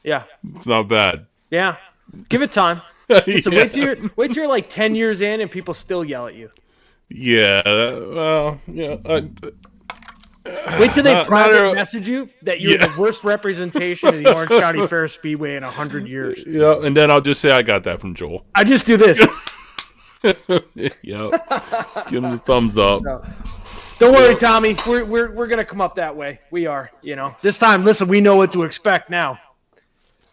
Yeah. It's not bad. Yeah. Give it time. Listen, Yeah. wait till you're like 10 years in and people still yell at you. Yeah. Well, yeah. Wait till they private message you that you're the worst representation of the Orange County Fair Speedway in 100 years. Yeah, and then I'll just say I got that from Joel. I just do this. Yep. Give him the thumbs up. So, don't worry, Tommy. We're gonna come up that way. We are. This time. Listen, we know what to expect now.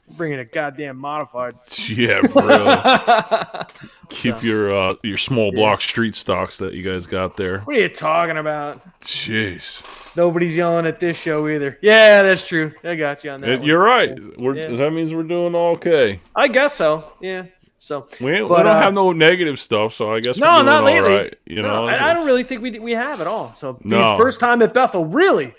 We're bringing a goddamn modified. Yeah, for real. Keep your small block street stocks that you guys got there. What are you talking about? Jeez. Nobody's yelling at this show either. Yeah, that's true. I got you on that. You're right. That means we're doing okay. I guess so. Yeah. So we don't have no negative stuff, so I guess we're doing not lately. all right. I don't really think we have at all. So no. First time at Bethel, really.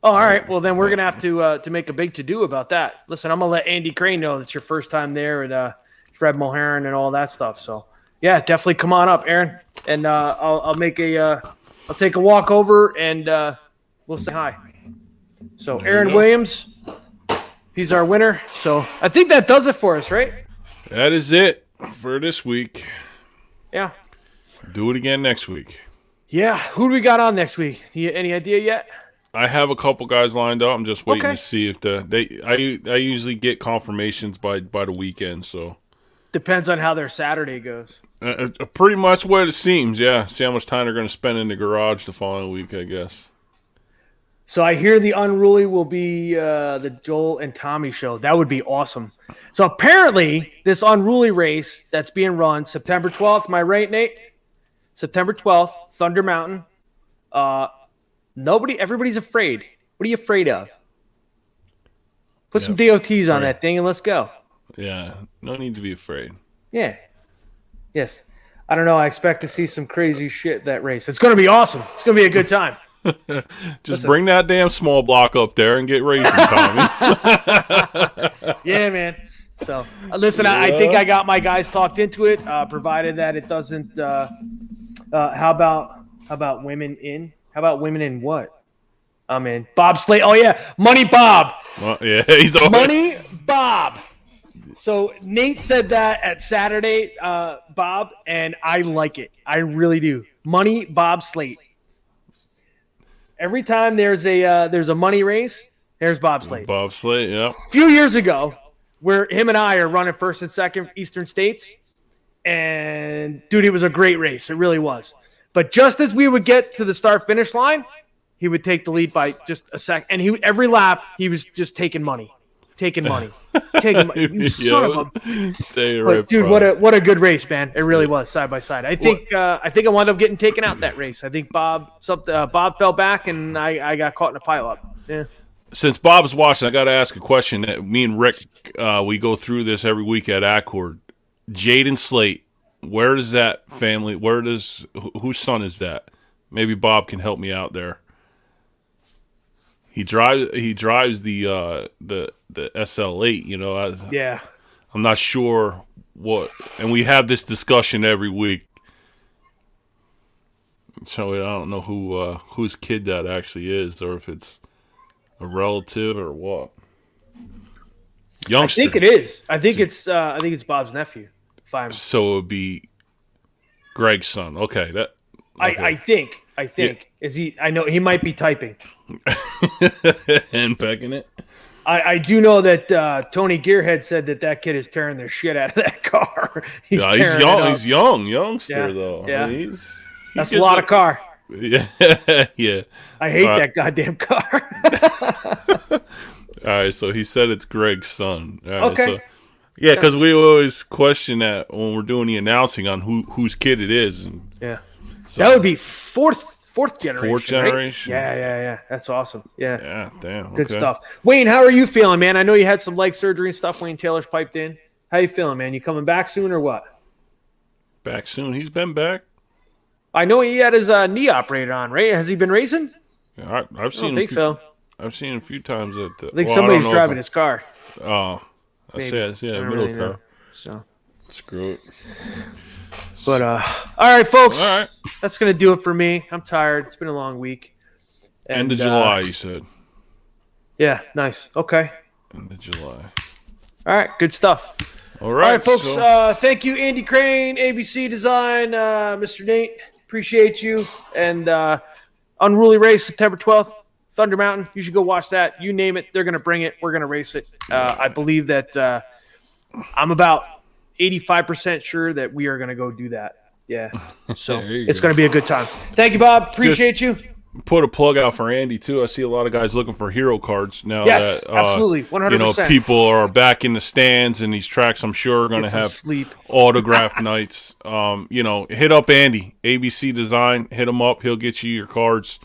Oh, all right. Well, then we're gonna have to make a big to do about that. Listen, I'm gonna let Andy Crane know it's your first time there, and Fred Mulheron and all that stuff. So yeah, definitely come on up, Aaron, and I'll take a walk over and we'll say hi. So Aaron Williams. He's our winner. So I think that does it for us, right? That is it for this week. Yeah. Do it again next week. Yeah. Who do we got on next week? Any idea yet? I have a couple guys lined up. I'm just waiting to see if I usually get confirmations by the weekend. So depends on how their Saturday goes. Pretty much what it seems. Yeah. See how much time they're going to spend in the garage the following week, I guess. So I hear the Unruly will be the Joel and Tommy show. That would be awesome. So apparently this Unruly race that's being run September 12th. Am I right, Nate? September 12th, Thunder Mountain. Everybody's afraid. What are you afraid of? Put some DOTs on that thing and let's go. Yeah, no need to be afraid. Yeah. Yes. I don't know. I expect to see some crazy shit that race. It's going to be awesome. It's going to be a good time. Just bring that damn small block up there and get racing, Tommy. Yeah, man. So, listen, I think I got my guys talked into it, provided that it doesn't how about women in? How about women in what? I'm in. Bob Slate. Oh, yeah. Money Bob. Well, yeah, he's always... Money Bob. So Nate said that at Saturday, Bob, and I like it. I really do. Money Bob Slate. Every time there's a money race, there's Bob Slate. Bob Slate, yeah. A few years ago, where him and I are running first and second Eastern States, and dude, it was a great race. It really was. But just as we would get to the start-finish line, he would take the lead by just a sec. And every lap, he was just taking money. You son of a... But, dude, what a good race, man. It really was, side by side. I think I wound up getting taken out that race. I think Bob fell back, and I got caught in a pileup. Yeah. Since Bob's watching, I got to ask a question. Me and Rick, we go through this every week at Accord. Jaden Slate, where does that family? Whose son is that? Maybe Bob can help me out there. He drives the SL8. Yeah. I'm not sure what, and we have this discussion every week. So I don't know whose kid that actually is, or if it's a relative or what. Youngster. I think it is. I think it's Bob's nephew. So it would be Greg's son. Okay, that. Okay. I think. Yeah. Is he? I know he might be typing. And pecking it. I do know that Tony Gearhead said that kid is tearing the shit out of that car. He's young. He's youngster though. Yeah, That's a lot of car. Yeah, yeah. I hate that goddamn car. All right, so he said it's Greg's son. All right, okay. So, yeah, because we always question that when we're doing the announcing on whose kid it is. And yeah, so, that would be fourth generation. Fourth generation. Right? Yeah. That's awesome. Yeah. Yeah, damn. Good okay. stuff. Wayne, how are you feeling, man? I know you had some leg surgery and stuff. Wayne Taylor's piped in. How you feeling, man? You coming back soon or what? Back soon. He's been back. I know he had his knee operated on, right? Has he been racing? Yeah, I've seen. I don't think so. I've seen him a few times at the. I think somebody's driving his car. Oh, I said, yeah, middle really car. So screw it. But all right, folks. All right. That's gonna do it for me. I'm tired. It's been a long week. End of July, you said. Yeah, nice. Okay. End of July. All right, good stuff. All right, folks. Thank you, Andy Crane, ABC Design, Mr. Nate. Appreciate you. And Unruly Race, September 12th, Thunder Mountain. You should go watch that. You name it, they're going to bring it. We're going to race it. I believe that I'm about 85% sure that we are going to go do that. Yeah. So it's going to be a good time. Thank you, Bob. Appreciate you. Put a plug out for Andy too. I see a lot of guys looking for hero cards now. Yes, that, absolutely, 100%. People are back in the stands, and these tracks, I'm sure, are going to have autograph nights. Hit up Andy, ABC Design. Hit him up. He'll get you your cards.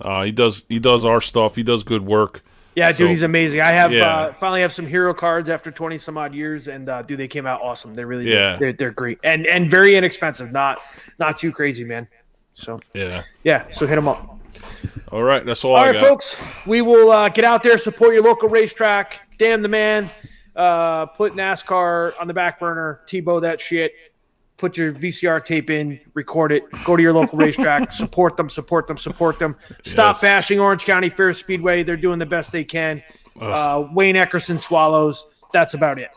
He does our stuff. He does good work. Yeah, dude, he's amazing. I have finally have some hero cards after 20 some odd years, and dude, they came out awesome. They really did. They're great and very inexpensive. Not too crazy, man. So yeah. So hit them up. All right, that's all. All I right, got. folks. We will get out there, support your local racetrack. Damn the man. Put NASCAR on the back burner. Tebow that shit. Put your VCR tape in. Record it. Go to your local racetrack. Support them. Stop bashing Orange County Fair Speedway. They're doing the best they can. Wayne Eckerson Swallows. That's about it.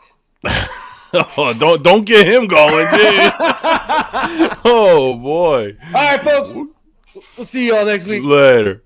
Oh, don't get him going, dude. Oh boy. All right, folks. We'll see you all next week. Later.